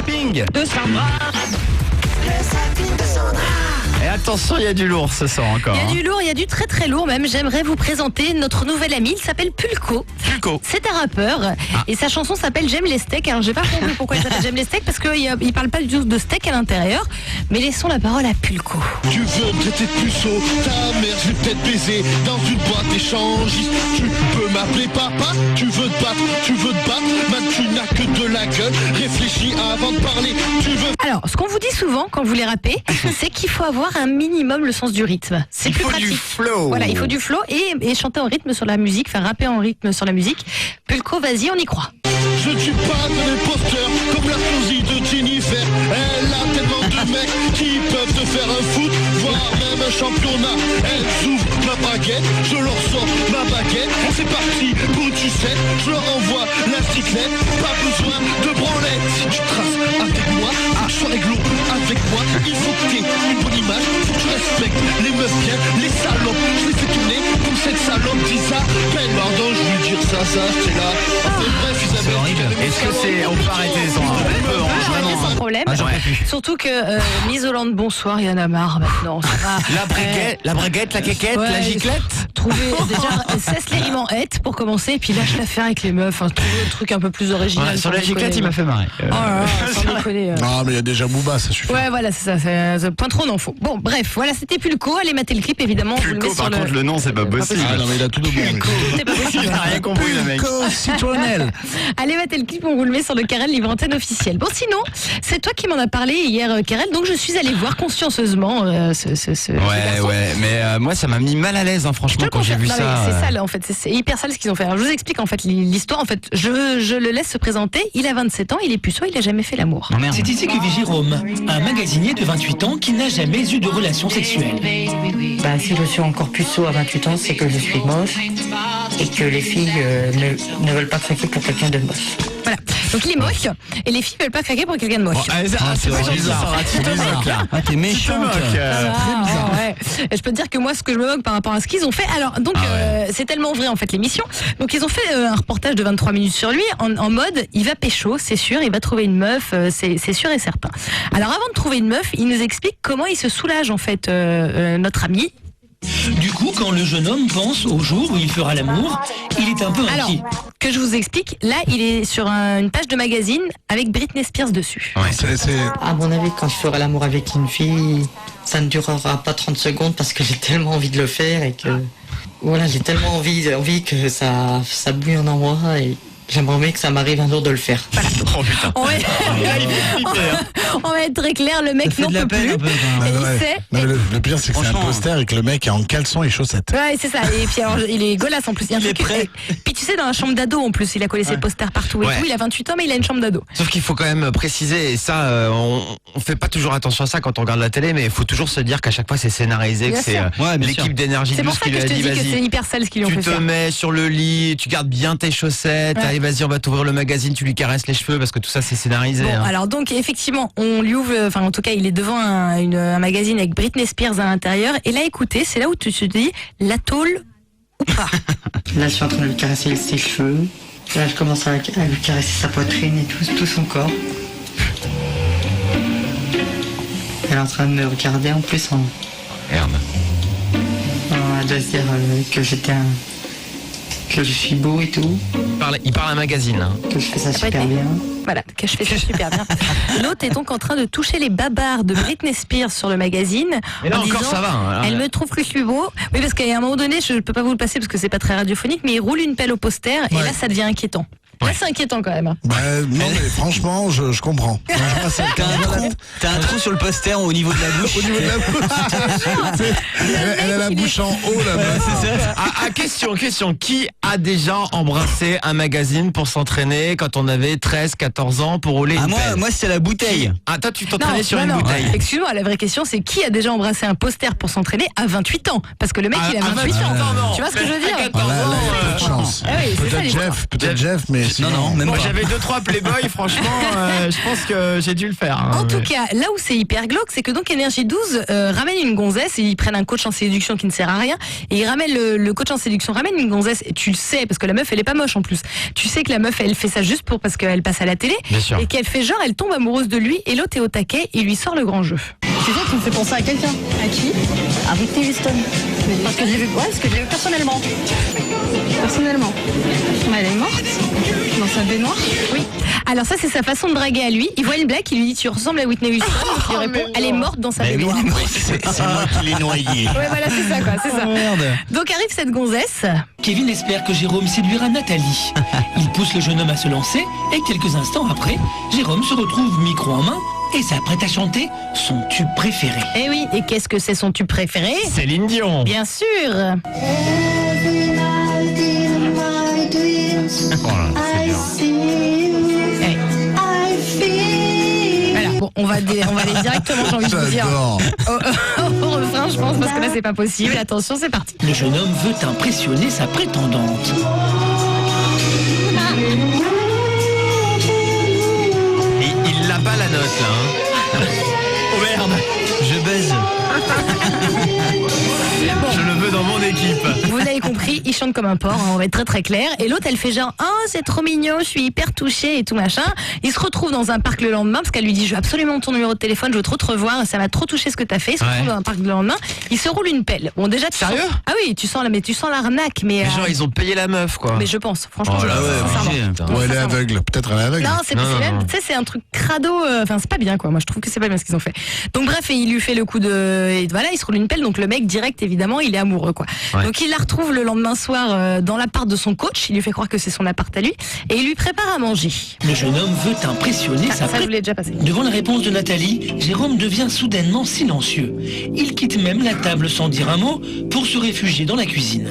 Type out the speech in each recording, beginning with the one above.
zapping de Sandra. Le zapping de Sandra. Et attention, il y a du lourd ce soir encore. Il y a du lourd, il y a du très très lourd même. J'aimerais vous présenter notre nouvel ami, il s'appelle Pulco. Pulco. C'est un rappeur et sa chanson s'appelle J'aime les steaks. Alors j'ai pas compris pourquoi il s'appelle J'aime les steaks parce qu'il parle pas du tout de steak à l'intérieur. Mais laissons la parole à Pulco. Tu veux me traiter de puceau, ta mère je vais peut-être baiser dans une boîte échangiste. Tu peux m'appeler papa, tu veux te battre, man tu n'as que de la gueule, réfléchis avant de parler, tu veux... Alors ce qu'on vous dit souvent quand vous voulez rapper, c'est qu'il faut avoir un minimum le sens du rythme. C'est Il plus faut pratique. du flow. Voilà, il faut du flow et chanter en rythme sur la musique, faire rapper en rythme sur la musique. Pulco, vas-y, on y croit. Je ne suis pas un imposteur comme la sosie de Jennifer. Elle a tellement de mecs qui peuvent te faire un foot, voire même un championnat. Elle ouvre ma baguette, je leur sors ma baguette. C'est parti pour du 7, je leur envoie la cyclette. Pas besoin de branlette. Si tu traces avec moi, faut que je sois réglo avec moi. Il faut que t'aies une bonne image, faut que tu respectes les meufs bien, les salopes. Je les fais tourner comme cette salope d'Isabelle. Pardon, je voulais dire ça, c'est là. Enfin, bref, Isabelle. Est-ce que c'est... On peut arrêter ça, on peut, vraiment. Sans problème. j'aurais pu. Surtout que Miss Hollande, bonsoir, il y en a marre maintenant. Ça va. La braguette, la quéquette, Ouais, la giclette. Trouver déjà cesse les rimes en hête pour commencer et puis lâche l'affaire avec les meufs. Trouver un truc un peu plus original. Ouais, sur la sans giclette, déconner. il m'a fait marrer. Oh là là, sans déconner. Non, mais il y a déjà Booba, ça suffit. Ouais, voilà, c'est ça. C'est point trop n'en faut. Bon, bref, voilà, c'était Pulco. Allez mater le clip, évidemment. On vous le met Pulco, sur par contre, le nom, c'est pas possible. Ah non, mais il a tout de bon. C'est pas possible. Il a rien compris, le mec. Citronnelle. Allez, mater le clip, on vous le met sur le Karel Libre Antenne officiel. Bon, sinon, c'est toi qui m'en as parlé hier, Karel, donc je suis allée voir consciencieusement ce garçon. Ouais, mais moi, ça m'a mis mal à l'aise, hein, Je franchement, te quand j'ai vu confirme. Non, ça. mais c'est sale en fait, c'est hyper sale ce qu'ils ont fait. Alors, je vous explique en fait l'histoire. En fait, je le laisse se présenter. Il a 27 ans, il est puceau, il a jamais fait l'amour. Oh, merde. C'est ici que vit Jérôme, un magasinier de 28 ans qui n'a jamais eu de relation sexuelle. Bah, si je suis encore puceau à 28 ans, c'est que je suis moche et que les filles ne veulent pas craquer pour quelqu'un de moche. Voilà. Donc il est moche et les filles veulent pas craquer pour quelqu'un de moche. C'est vrai, pas bizarre. gentil, ça. Tu te moques, là. Ah, t'es méchante. Ouais. Et je peux te dire que moi, ce que je me moque par rapport à ce qu'ils ont fait. Alors, donc, c'est tellement vrai en fait l'émission. Donc, ils ont fait un reportage de 23 minutes sur lui en mode, il va pécho, c'est sûr, il va trouver une meuf, c'est sûr et certain. Alors, avant de trouver une meuf, il nous explique comment il se soulage en fait, notre ami. Du coup, quand le jeune homme pense au jour où il fera l'amour, il est un peu Alors, inquiet. que je vous explique, là, il est sur une page de magazine avec Britney Spears dessus. À mon avis, quand je ferai l'amour avec une fille, ça ne durera pas 30 secondes parce que j'ai tellement envie de le faire et que voilà, j'ai tellement envie que ça bouillonne en moi et j'aimerais bien que ça m'arrive un jour de le faire. Oh putain. On va, on va être très clair, le mec Ça fait n'en de la peut peine plus. un peu, quand même. Et il Ouais. sait. Non, mais le pire, c'est que c'est un Franchement. poster et que le mec est en caleçon et chaussettes. Ouais, c'est ça. Et puis alors, il est golasse en plus. Il y a un Il est truc- prêt. Puis tu sais, dans la chambre d'ado en plus, il a collé ses posters partout et Ouais. tout. Il a 28 ans, mais il a une chambre d'ado. Sauf qu'il faut quand même préciser, et ça, on fait pas toujours attention à ça quand on regarde la télé, mais il faut toujours se dire qu'à chaque fois c'est scénarisé, Bien que c'est sûr. Ouais, bien l'équipe sûr. d'énergie C'est pour 12 ça qui que lui je a te dit dis que c'est vas-y. hyper sale ce qu'ils lui ont Tu fait te faire. mets sur le lit, tu gardes bien tes chaussettes, Ouais. allez vas-y on va t'ouvrir le magazine, tu lui caresses les cheveux parce que tout ça c'est scénarisé. Bon, hein. alors donc effectivement, on lui ouvre, enfin en tout cas, il est devant un magazine avec Britney Spears à l'intérieur. Et là, écoutez, c'est là où tu te dis la tôle ou pas. Là, je suis en train de lui caresser ses cheveux. Là, je commence à lui caresser sa poitrine et tout son corps. Elle est en train de me regarder en plus Merde. elle doit se dire que je suis beau et tout, Il parle à un magazine. Hein. que je fais ça peut être super les- bien. Voilà, que je fais ça super bien. L'autre est donc en train de toucher les babards de Britney Spears sur le magazine. Mais là en encore disant, ça va. Hein. Elle me trouve que je suis beau. Oui, parce qu'à un moment donné, je peux pas vous le passer parce que c'est pas très radiophonique, mais il roule une pelle au poster et Ouais. là, ça devient inquiétant. Là, c'est inquiétant quand même. Bah, non, mais franchement, je comprends. Franchement, c'est T'as un trou sur le poster au niveau de la bouche. au niveau de la bouche. Elle a la bouche en haut là-bas. Question. Qui a déjà embrassé un magazine pour s'entraîner quand on avait 13, 14 ans pour rouler Ah, une pelle? moi c'est la bouteille. Ah, toi, tu t'entraînais sur une bouteille. Excuse-moi, la vraie question, c'est qui a déjà embrassé un poster pour s'entraîner à 28 ans? Parce que le mec, il a 28 ans. non. Tu vois ce que je veux dire? À 14 Voilà, ans, elle a peu de chance. Ah oui, c'est ça, les Peut-être Jeff, mais Non, non, même Moi pas. j'avais 2-3 Playboy, franchement, je pense que j'ai dû le faire. hein. En tout cas, là où c'est hyper glauque, c'est que donc Énergie 12 ramène une gonzesse et ils prennent un coach en séduction qui ne sert à rien et ils ramènent le coach en séduction ramène une gonzesse et tu le sais parce que la meuf elle est pas moche en plus. Tu sais que la meuf elle fait ça juste parce qu'elle passe à la télé Bien sûr. et qu'elle fait genre elle tombe amoureuse de lui et l'autre est au taquet, il lui sort le grand jeu. C'est ça qui me fait penser à quelqu'un. À qui? À Whitney Houston. Parce que j'ai vu, parce que je l'ai vu personnellement. Personnellement. Elle est morte dans sa baignoire. Oui. Alors ça c'est sa façon de draguer à lui. Il voit une blague, il lui dit tu ressembles à Whitney Houston. Donc il lui répond elle est morte dans sa baignoire. C'est moi qui l'ai noyé. Ouais voilà c'est ça quoi, c'est ça. Donc arrive cette gonzesse. Kevin espère que Jérôme séduira Nathalie. Il pousse le jeune homme à se lancer et quelques instants après, Jérôme se retrouve micro en main et s'apprête à chanter son tube préféré. Eh oui, et qu'est-ce que c'est son tube préféré? Céline Dion. Bien sûr. Eh. Voilà, bon, on va aller directement, j'ai envie de vous dire, au refrain, je pense, parce que là, c'est pas possible. Attention, c'est parti. Le jeune homme veut impressionner sa prétendante. Et il l'a pas la note là. Hein. Oh merde. Je buzz. Je le veux dans mon équipe. Vous l'avez compris, il chante comme un porc, hein, on va être très très clair. Et l'autre, elle fait genre, oh, c'est trop mignon, je suis hyper touchée et tout machin. Il se retrouve dans un parc le lendemain parce qu'elle lui dit, je veux absolument ton numéro de téléphone, je veux trop te revoir, ça m'a trop touché ce que t'as fait. Il se retrouve dans un parc le lendemain, il se roule une pelle. Bon, déjà, Sérieux Ah oui, tu sens l'arnaque, mais. Mais genre ils ont payé la meuf quoi. Mais je pense, franchement, Oh je là pense, ouais, sincèrement. obligé. Ouais, elle est aveugle. Peut-être elle est aveugle. Non, c'est Non, même, non. tu sais, c'est un truc crado. Enfin, c'est pas bien, quoi. Moi, je trouve que c'est pas bien ce qu'ils ont fait. Donc, bref, et il lui fait le coup de. Et voilà, il se roule une pelle. Donc, le mec, direct, évidemment, il est amoureux, quoi. Ouais. Donc, il la retrouve le lendemain soir dans l'appart de son coach. Il lui fait croire que c'est son appart à lui. Et il lui prépare à manger. Le jeune homme veut impressionner sa Ça, je prétendante. vous l'ai déjà passé. Devant la réponse de Nathalie, Jérôme devient soudainement silencieux. Il quitte même la table sans dire un mot pour se réfugier dans la cuisine.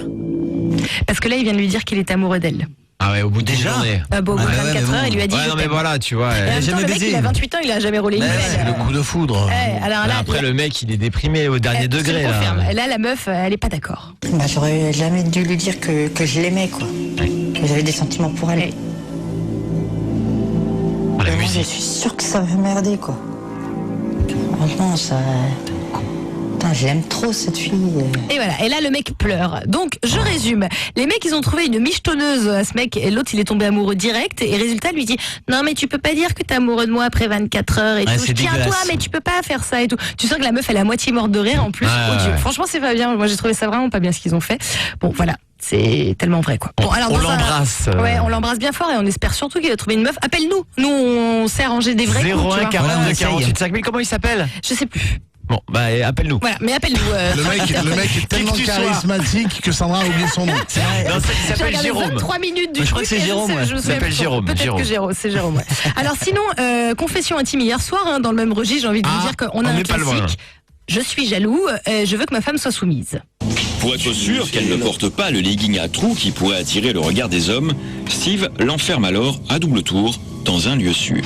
Parce que là, il vient de lui dire qu'il est amoureux d'elle. Ah ouais, au bout d'une Déjà journée. Au bout de ouais, 24 mais bon. heures, il lui a dit. Ouais, je non mais t'aime. voilà, tu vois. Et en même temps, jamais le mec, baisé. il a 28 ans, il a jamais roulé une Ouais, pelle. C'est le coup de foudre. Alors là, Après le mec, il est déprimé au dernier degré je là. confirme. Et là, la meuf, elle est pas d'accord. Bah, j'aurais jamais dû lui dire que je l'aimais, quoi. Que j'avais des sentiments pour elle. Ouais. Oh, la Vraiment, je musique. suis sûre que ça va merder, quoi. Franchement, ça. Putain, je l'aime trop, cette fille. Et voilà, et là le mec pleure. Donc je résume, les mecs ils ont trouvé une michetonneuse à ce mec et l'autre il est tombé amoureux direct et résultat lui dit non mais tu peux pas dire que t'es amoureux de moi après 24 heures et Ouais, tout. c'est Je tiens à toi dégueulasse. mais tu peux pas faire ça et tout. Tu sens que la meuf elle est à moitié morte de rire en plus. Ouais, odieux. ouais. Franchement c'est pas bien, moi j'ai trouvé ça vraiment pas bien ce qu'ils ont fait. Bon voilà. C'est tellement vrai quoi. Bon, On dans un- l'embrasse. Ouais, on l'embrasse bien fort et on espère surtout qu'il va trouver une meuf. Appelle-nous. Nous on sait arranger des vrais coups, tu 01 vois. 42 essaye. 48 5000, comment il s'appelle? Je sais plus. Bon, bah appelle-nous. Voilà, mais appelle-nous. Le mec est tellement tu sois. charismatique que Sandra a oublié son nom. Non, il J'ai s'appelle regardé Jérôme. 23 minutes du Je crois truc que c'est et Jérôme, je ouais. sais- je Il s'appelle sais- Jérôme, Peut-être Jérôme. que c'est Jérôme. Ouais. Alors sinon, confession intime hier soir, hein, dans le même registre, j'ai envie de vous dire qu'on a on un n'est pas loin. classique. Je suis jaloux, je veux que ma femme soit soumise. Pour être sûr qu'elle ne porte pas le legging à trous qui pourrait attirer le regard des hommes, Steve l'enferme alors à double tour dans un lieu sûr.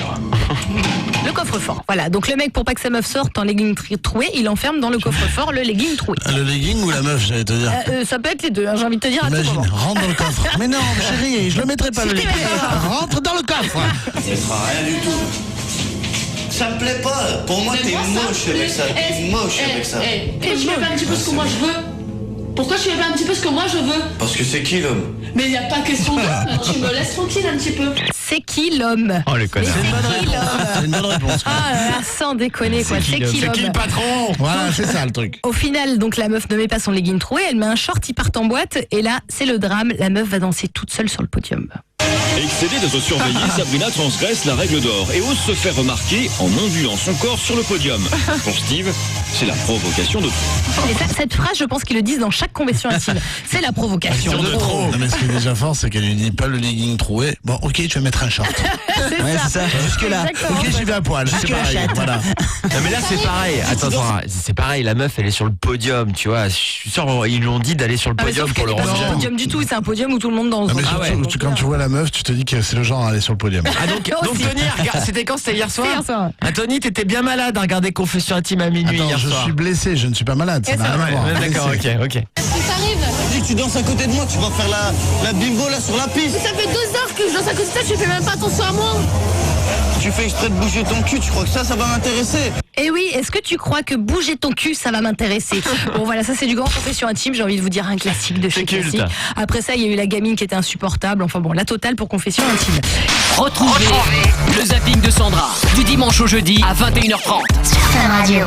Le coffre-fort. Voilà, donc le mec, pour pas que sa meuf sorte en legging troué, il enferme dans le coffre-fort le legging troué. Le legging ou la meuf, j'allais te dire. Ça peut être les deux, hein, j'ai envie de te dire à tout Imagine, moment. rentre dans le coffre. Mais non, chérie, je le mettrai pas Si le tu legging. mets- Rentre dans le coffre. Rien du tout. Ça me plaît pas. Pour moi, t'es moche avec ça. T'es moche avec ça. Pourquoi tu fais pas un petit peu ce que moi je veux? Pourquoi tu fais pas un petit peu ce que moi je veux? Parce que c'est qui l'homme? Mais il n'y a pas question de tu me laisses tranquille un petit peu. C'est qui l'homme? Oh le Mais connard. c'est qui l'homme? C'est une bonne réponse. Ah là là, sans déconner quoi, c'est qui C'est qui le l'homme? patron? Voilà, c'est ça le truc. Au final, donc la meuf ne met pas son legging troué, elle met un short, ils partent en boîte, et là, c'est le drame, la meuf va danser toute seule sur le podium. Excédée de se surveiller, Sabrina transgresse la règle d'or et ose se faire remarquer en ondulant son corps sur le podium. Pour Steve, c'est la provocation de trop. Et ça, cette phrase, je pense qu'ils le disent dans chaque confession intime. C'est la provocation de trop. Non, mais ce qui est déjà fort, c'est qu'elle lui dit pas le legging troué. Bon, ok, tu vas mettre un short. Ouais, c'est ça. Jusque-là. Exactement. Ok, j'y vais à poil. C'est Jusque la pareil. chatte. Voilà. Non mais là c'est pareil. Attends, c'est pareil. La meuf elle est sur le podium, tu vois. Je suis sûr ils lui ont dit d'aller sur le Ah, mais podium sauf pour qu'elle le est pas sur le rendre. podium du tout, c'est un podium où tout le monde danse. Non, mais Donc, surtout, ouais. quand tu vois la meuf, tu te dis que c'est le genre à aller sur le podium. Ah donc Aussi. Tony, regarde, c'était quand? C'était hier soir? C'est hier soir. Ah Tony, t'étais bien malade à regarder Confession intime à minuit Attends, hier je soir. suis blessé, je ne suis pas malade. Ça Et n'a ça, rien à Ouais, voir. ouais, d'accord, Blessé. ok. Si t'arrives, tu danses à côté de moi, tu vas faire la bimbo là sur la piste. Ça fait 2 heures que je danse à côté de toi, tu fais même pas attention à moi. Tu fais exprès de bouger ton cul, tu crois que ça va m'intéresser? Et oui, est-ce que tu crois que bouger ton cul, ça va m'intéresser? Bon voilà, ça c'est du grand confession intime, j'ai envie de vous dire un classique de chez C'est culte. Classique. Après ça, il y a eu la gamine qui était insupportable, enfin bon, la totale pour confession intime. Retrouvez le zapping de Sandra du dimanche au jeudi à 21h30. Sur Fun Radio.